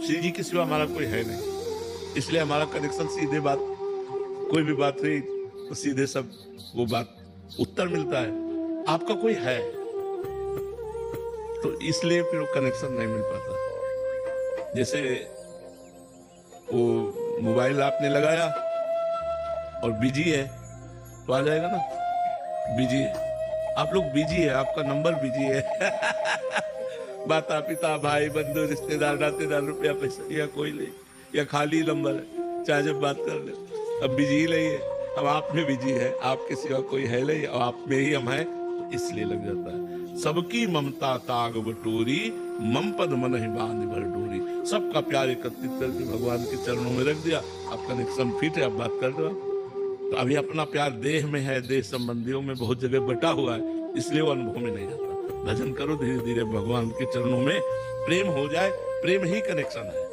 श्री जी के सिवा हमारा कोई है नहीं, इसलिए हमारा कनेक्शन सीधे बात, कोई भी बात हुई तो सीधे सब वो बात उत्तर मिलता है। आपका कोई है तो इसलिए फिर वो कनेक्शन नहीं मिल पाता। जैसे वो मोबाइल आपने लगाया और बिजी है तो आ जाएगा ना बिजी है, आप लोग बिजी है, आपका नंबर बिजी है माता पिता भाई बंधु रिश्तेदार नातेदार रुपया पैसा या कोई नहीं, या खाली नंबर है, चाहे जब बात कर ले अब बिजी ही नहीं है। अब आप में बिजी है, आपके सिवा कोई है नहीं और आप में ही हम हैं, तो इसलिए लग जाता है। सबकी ममता ताग बटोरी, मम पद मन ही बांध भर डोरी। सबका प्यार एकत्रित करके भगवान के चरणों में रख दिया, आप कनेक्शन फिट है, आप बात कर दो। तो अभी अपना प्यार देह में है, देह संबंधियों में बहुत जगह बटा हुआ है, इसलिए वो अनुभव में नहीं आता। भजन करो, धीरे धीरे भगवान के चरणों में प्रेम हो जाए। प्रेम ही कनेक्शन है,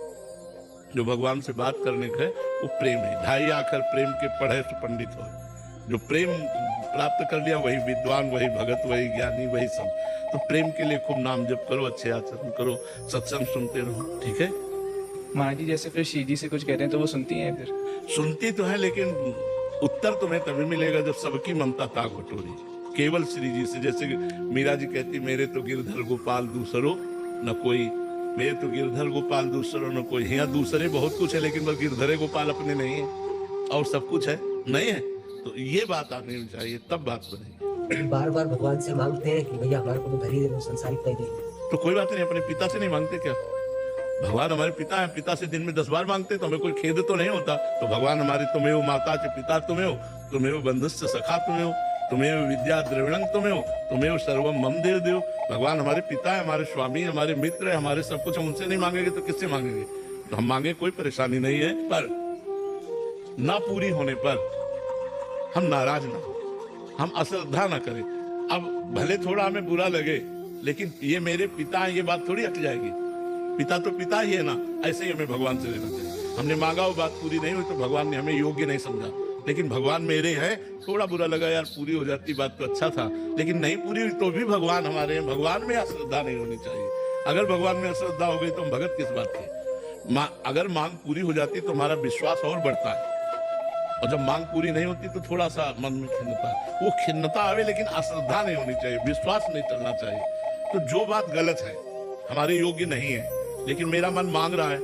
जो भगवान से बात करने का है वो प्रेम है। ढाई आखर प्रेम के पढ़े तो पंडित हो। जो प्रेम प्राप्त कर लिया वही विद्वान, वही भगत, वही ज्ञानी, वही सब। तो प्रेम के लिए खूब नाम जप करो, अच्छे आचरण करो, सत्संग सुनते रहो, ठीक है। माँ जी जैसे फिर श्री जी से कुछ कहते हैं तो वो सुनती हैं? फिर सुनती तो है, लेकिन उत्तर तुम्हें तभी मिलेगा जब सबकी ममता ताक बटोरी। केवल श्री जी से, जैसे मीरा जी कहती मेरे तो गिरधर गोपाल दूसरो न कोई, मेरे तो गिरधर गोपाल दूसरो न कोई। यहाँ दूसरे बहुत कुछ है लेकिन बस गिरधरे गोपाल अपने नहीं है, और सब कुछ है नहीं है। तो ये बात आनी चाहिए, तब बात बनेगी। बार बार भगवान से मांगते हैं कि भैया हमारे को घर ही दे दो, संसारिक नहीं दे। तो कोई बात नहीं, अपने पिता से नहीं मांगते क्या? भगवान हमारे पिता है, पिता से दिन में 10 बार मांगते तो हमें कोई खेद तो नहीं होता। तो भगवान हमारे तुम्हें हो माता च पिता तुम्हें हो, तुम्हें हो बंधुस्थ सखा तुम्हें हो, तुम्हें विद्या द्रविणं तुम्हें हो, तुम्हें सर्वम मम देव देव। भगवान हमारे पिता है, हमारे स्वामी, हमारे मित्र है, हमारे सब कुछ। हम उनसे नहीं मांगेंगे तो किससे मांगेंगे? तो हम मांगे, कोई परेशानी नहीं है, पर ना पूरी होने पर हम नाराज ना हो, हम अश्रद्धा ना करें। अब भले थोड़ा हमें बुरा लगे, लेकिन ये मेरे पिता है, ये बात थोड़ी हट जाएगी। पिता तो पिता ही है ना, ऐसे ही हमें भगवान से लेना चाहिए। हमने मांगा वो बात पूरी नहीं हुई तो भगवान ने हमें योग्य नहीं समझा, लेकिन भगवान मेरे हैं। थोड़ा बुरा लगा, यार पूरी हो जाती बात तो अच्छा था, लेकिन नहीं पूरी हुई तो भी भगवान हमारे हैं। भगवान में अश्रद्धा नहीं होनी चाहिए। अगर भगवान में अश्रद्धा हो गई तो हम भगत किस बात के? अगर मांग पूरी हो जाती तो हमारा विश्वास और बढ़ता है, और जब मांग पूरी नहीं होती तो थोड़ा सा मन में खिन्नता, वो खिन्नता आवे, लेकिन अश्रद्धा नहीं होनी चाहिए, विश्वास नहीं करना चाहिए। तो जो बात गलत है, हमारे योग्य नहीं है, लेकिन मेरा मन मांग रहा है,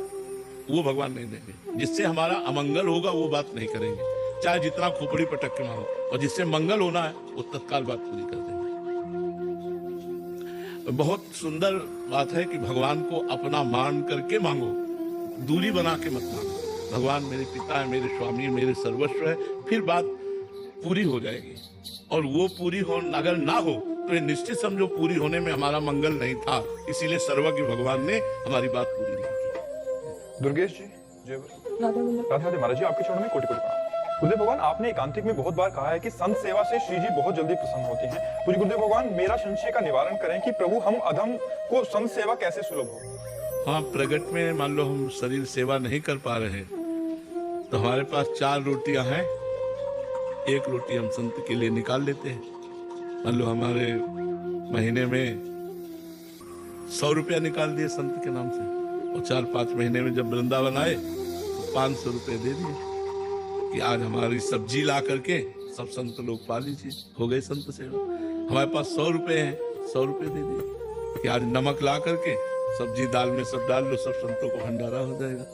वो भगवान नहीं देंगे। जिससे हमारा अमंगल होगा वो बात नहीं करेंगे, चाहे जितना खोपड़ी पटक के मांगो। और जिससे मंगल होना है वो तत्काल बात पूरी कर देंगे। बहुत सुंदर बात है कि भगवान को अपना मान करके मांगो, दूरी बना के मत मांगो। भगवान मेरे पिता है, मेरे स्वामी, मेरे सर्वस्व है, फिर बात पूरी हो जाएगी। और वो पूरी हो अगर ना हो तो ये निश्चित समझो पूरी होने में हमारा मंगल नहीं था, इसीलिए सर्वज्ञ भगवान ने हमारी बात पूरी नहीं की। दुर्गेश जी, जय राधे राधे। महाराज जी आपके चरणों में कोटि कोटि प्रणाम। गुरुदेव भगवान, आपने एकांतिक में बहुत बार कहा है कि संत सेवा से श्री जी बहुत जल्दी प्रसन्न होते हैं। पूज्य गुरुदेव भगवान, मेरा संशय का निवारण करें कि प्रभु हम अधम को संत सेवा कैसे सुलभ हो? हाँ, प्रगट में मान लो हम शरीर सेवा नहीं कर पा रहे तो हमारे पास 4 रोटियां हैं, 1 रोटी हम संत के लिए निकाल लेते हैं। मान लो हमारे महीने में 100 रुपया निकाल दिए संत के नाम से, और 4-5 महीने में जब वृंदावन आए तो 500 रुपये दे दिए कि आज हमारी सब्जी ला करके सब संत लोग पा लीजिए, हो गए संत सेवा। हमारे पास 100 रुपये हैं, 100 रुपये दे दिए कि आज नमक ला करके सब्जी दाल में सब डाल लो, सब संतों को भंडारा हो जाएगा।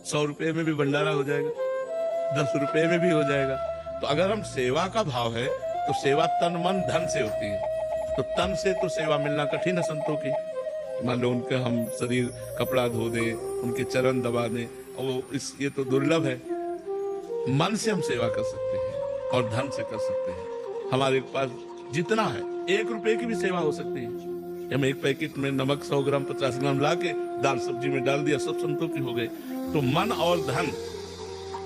100 रुपये में भी भंडारा हो जाएगा, 10 रुपये में भी हो जाएगा। तो अगर हम सेवा का भाव है तो सेवा तन मन धन से होती है। तो तन से तो सेवा मिलना कठिन है संतों की। मान लो उनके हम शरीर कपड़ा धो दें, उनके चरण दबा दें, और ये तो दुर्लभ है। मन से हम सेवा कर सकते हैं और धन से कर सकते हैं। हमारे पास जितना है, 1 रुपए की भी सेवा हो सकती है। हम 1 पैकेट में नमक 100 ग्राम 50 ग्राम ला के दाल सब्जी में डाल दिया, सब संतों की हो गई। तो मन और धन,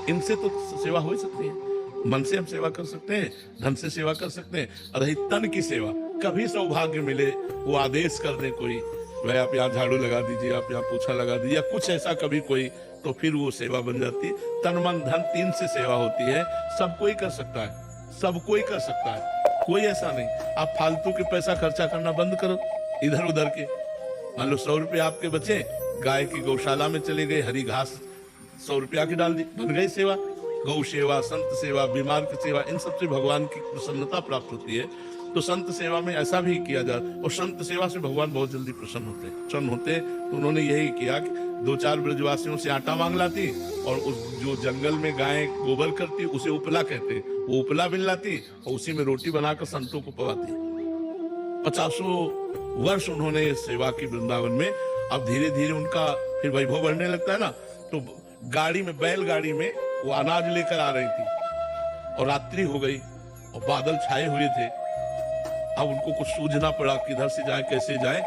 इनसे तो सेवा हो ही सकती है। मन से हम सेवा कर सकते हैं, धन से सेवा कर सकते हैं। रही तन की सेवा, कभी सौभाग्य मिले वो आदेश कर दे कोई, भाई आप यहाँ झाड़ू लगा दीजिए, आप यहाँ पोछा लगा दीजिए, या कुछ ऐसा कभी कोई, तो फिर वो सेवा बन जाती है। तन मन धन 3 से सेवा होती है। सब कोई कर सकता है, सब कोई कर सकता है, कोई ऐसा नहीं। आप फालतू के पैसा खर्चा करना बंद करो इधर उधर के। मान लो 100 रुपये आपके बचे, गाय की गौशाला में चले गए, हरी घास 100 रुपया की डाल दी, बन गई सेवा। गौ सेवा, संत सेवा, बीमार की सेवा, इन सबसे भगवान की प्रसन्नता प्राप्त होती है। तो संत सेवा में ऐसा भी किया जाए, और संत सेवा से भगवान बहुत जल्दी प्रसन्न होते। तो उन्होंने यही किया कि 2-4 ब्रजवासियों से आटा मांग लाती, और उस जो जंगल में गाय गोबर करती उसे उपला कहते, वो उपला मिल लाती और उसी में रोटी बनाकर संतों को पवाती। 50 वर्ष उन्होंने सेवा की वृंदावन में। अब धीरे धीरे उनका फिर वैभव बढ़ने लगता है ना, तो गाड़ी में, बैलगाड़ी में वो अनाज लेकर आ रही थी, और रात्रि हो गई और बादल छाए हुए थे। अब उनको कुछ सूझना पड़ा किधर से जाए, कैसे जाए।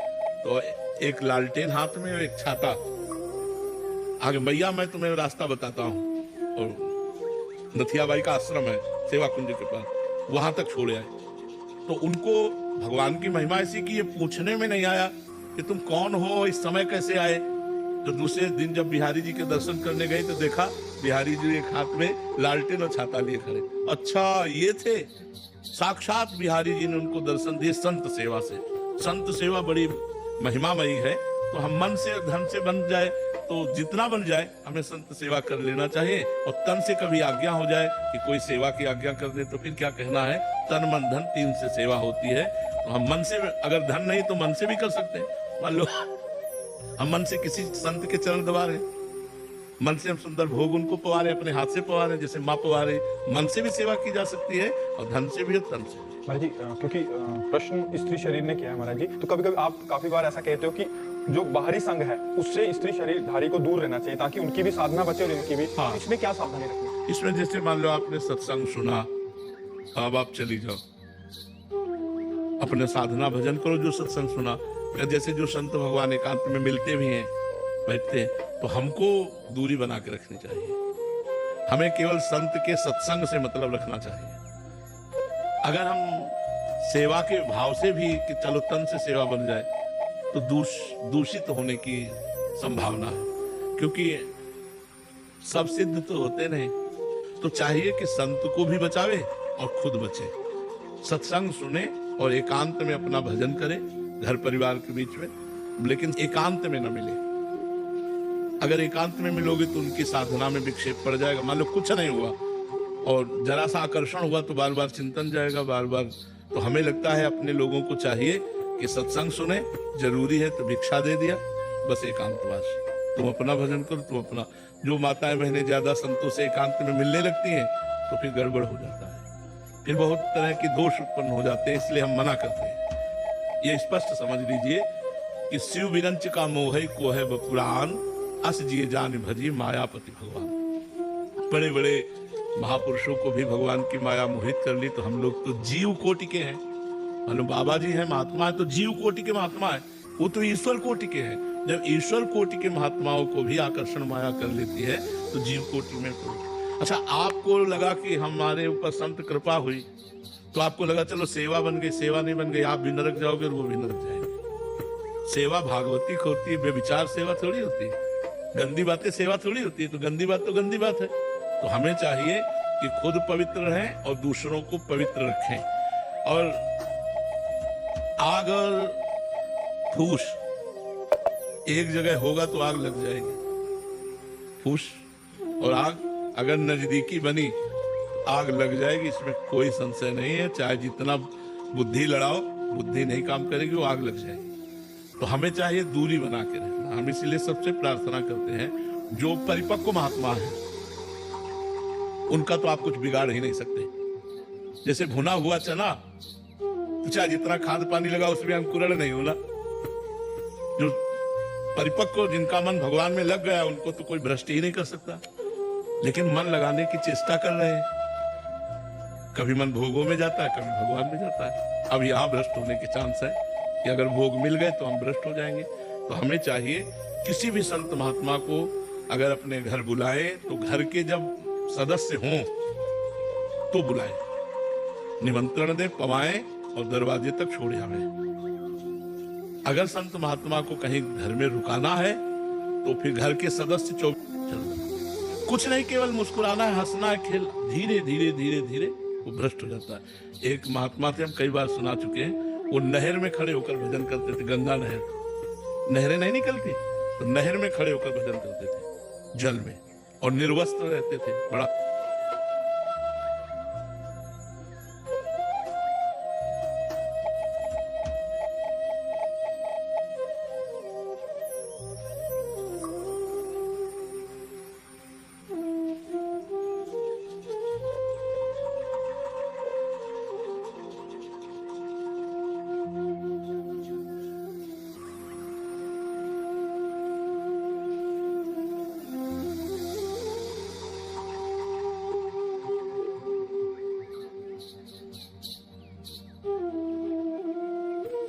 तो एक लालटेन हाथ में और एक छाता आगे, मैया मैं तुम्हें रास्ता बताता हूँ। और नथियाबाई का आश्रम है सेवा कुंज के पास, वहां तक छोड़े आए। तो उनको भगवान की महिमा ऐसी कि ये पूछने में नहीं आया कि तुम कौन हो, इस समय कैसे आए। तो दूसरे दिन जब बिहारी जी के दर्शन करने गए तो देखा बिहारी जी एक हाथ में लालटेन और छाता लिए खड़े। अच्छा ये थे, साक्षात बिहारी जी ने उनको दर्शन दिए संत सेवा से। संत सेवा बड़ी महिमामयी है। तो हम मन से धन से बन जाए तो जितना बन जाए हमें संत सेवा कर लेना चाहिए, और तन से कभी आज्ञा हो जाए कि कोई सेवा की आज्ञा कर दे तो फिर क्या कहना है, तन मन धन 3 से सेवा होती है। तो हम मन से, अगर धन नहीं तो मन से भी कर सकते हैं। मान लो हम मन से किसी संत के चरण दबा रहे, मन से हम सुंदर भोग उनको पवा रहे, अपने हाथ से पवा रहे, जैसे माँ पवा रहे। मन से भी सेवा की जा सकती है, और धन से भी और तन से भी। महाराज जी, क्योंकि प्रश्न स्त्री शरीर ने किया है महाराज जी, तो कभी कभी आप काफी बार ऐसा कहते हो कि जो बाहरी संग है उससे स्त्री शरीरधारी को दूर रहना चाहिए ताकि उनकी भी साधना बचे और इनकी भी। हाँ। इसमें क्या सावधानी रखनी? इसमें जैसे मान लो आपने सत्संग सुना, अब आप चली जाओ अपने साधना भजन करो जो सत्संग सुना। या जैसे जो संत भगवान एकांत में मिलते भी हैं, बैठते हैं, तो हमको दूरी बना के रखनी चाहिए। हमें केवल संत के सत्संग से मतलब रखना चाहिए। अगर हम सेवा के भाव से भी कि चलो तन से सेवा बन जाए तो दूषित होने की संभावना है, क्योंकि सब सिद्ध तो होते नहीं। तो चाहिए कि संत को भी बचावे और खुद बचे, सत्संग सुने और एकांत में अपना भजन करे घर परिवार के बीच में, लेकिन एकांत में न मिले। अगर एकांत में मिलोगे तो उनकी साधना में विक्षेप पड़ जाएगा। मान लो कुछ नहीं हुआ और जरा सा आकर्षण हुआ तो बार बार चिंतन जाएगा, बार बार। तो हमें लगता है अपने लोगों को चाहिए कि सत्संग सुने, जरूरी है तो भिक्षा दे दिया, बस एकांतवास। तुम अपना भजन करो, तुम अपना। जो माताएं बहनें ज्यादा संतों से एकांत में मिलने लगती हैं तो फिर गड़बड़ हो जाता है, फिर बहुत तरह के दोष उत्पन्न हो जाते हैं। इसलिए हम मना करते हैं। ये स्पष्ट समझ लीजिए कि शिव विरंच का मोह को है बपुरान, अस जिए जान भजी मायापति भगवान। बड़े बड़े महापुरुषों को भी भगवान की माया मोहित कर ली। तो हम लोग तो जीव कोटि के हैं। मतलब बाबा जी हैं, महात्मा है, तो जीव कोटि के महात्मा है। वो तो ईश्वर कोटि के हैं। जब ईश्वर कोटि के महात्माओं को भी आकर्षण माया कर लेती है तो जीव कोटि में तो। अच्छा, आपको लगा कि हमारे ऊपर संत कृपा हुई तो आपको लगा चलो सेवा बन गई, सेवा नहीं बन गई, आप भी नरक जाओगे और वो भी नरक जाएंगे। सेवा भागवती को होती है, बेविचार सेवा थोड़ी होती है। गंदी बातें सेवा थोड़ी होती है। तो गंदी बात तो गंदी बात है। तो हमें चाहिए कि खुद पवित्र रहें और दूसरों को पवित्र रखें। और आग और फूस एक जगह होगा तो आग लग जाएगी। फूस और आग अगर नजदीकी बनी तो आग लग जाएगी, इसमें कोई संशय नहीं है। चाहे जितना बुद्धि लड़ाओ, बुद्धि नहीं काम करेगी, वो आग लग जाएगी। तो हमें चाहिए दूरी बना के रहना। हम इसलिए सबसे प्रार्थना करते हैं जो परिपक्व महात्मा है उनका तो आप कुछ बिगाड़ ही नहीं सकते। जैसे भुना हुआ चना, तो चाहे जितना खाद पानी लगा उसमें अंकुरण नहीं होना। जो परिपक्व, जिनका मन भगवान में लग गया, उनको तो कोई भ्रष्ट ही नहीं कर सकता। लेकिन मन लगाने की चेष्टा कर रहे हैं। कभी मन भोगों में जाता है, कभी भगवान में जाता है। अब यहाँ भ्रष्ट होने के चांस है कि अगर भोग मिल गए तो हम भ्रष्ट हो जाएंगे। तो हमें चाहिए किसी भी संत महात्मा को अगर अपने घर बुलाए तो घर के जब सदस्य हों तो बुलाए, निमंत्रण दे, पवाएं और दरवाजे तक छोड़े हमें। अगर संत महात्मा को कहीं घर में रुकाना है तो फिर घर के सदस्य चलना, कुछ नहीं, केवल मुस्कुराना है, हंसना है, खेल। धीरे धीरे धीरे धीरे वो भ्रष्ट हो जाता है। एक महात्मा थे, हम कई बार सुना चुके हैं, वो नहर में खड़े होकर भजन करते थे। गंगा नहर, नहरें नहीं निकलती, तो नहर में खड़े होकर भजन करते थे, जल में, और निर्वस्त्र रहते थे। बड़ा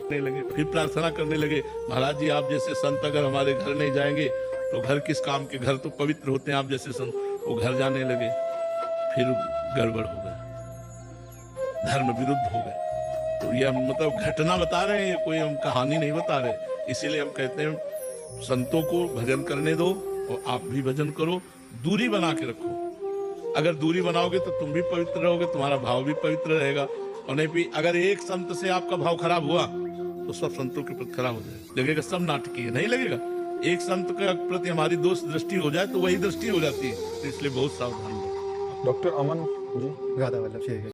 करने लगे, फिर प्रार्थना करने लगे, महाराज जी आप जैसे संत अगर हमारे घर नहीं जाएंगे तो घर किस काम के, घर तो पवित्र होते हैं आप जैसे संत। वो घर जाने लगे, फिर गड़बड़ हो गया, धर्म विरुद्ध हो गए। तो ये हम मतलब घटना बता रहे हैं, ये कोई हम कहानी नहीं बता रहे। इसीलिए हम कहते हैं संतों को भजन करने दो और आप भी भजन करो, दूरी बना के रखो। अगर दूरी बनाओगे तो तुम भी पवित्र रहोगे, तुम्हारा भाव भी पवित्र रहेगा। और नहीं भी अगर एक संत से आपका भाव खराब हुआ तो सब संतों के प्रति खराब हो जाएगा, लगेगा सब नाटकीय, नहीं लगेगा। एक संत के प्रति हमारी दोष दृष्टि हो जाए तो वही दृष्टि हो जाती है, तो इसलिए बहुत सावधान रहो। डॉक्टर अमन जी, राधा वल्लभ शेर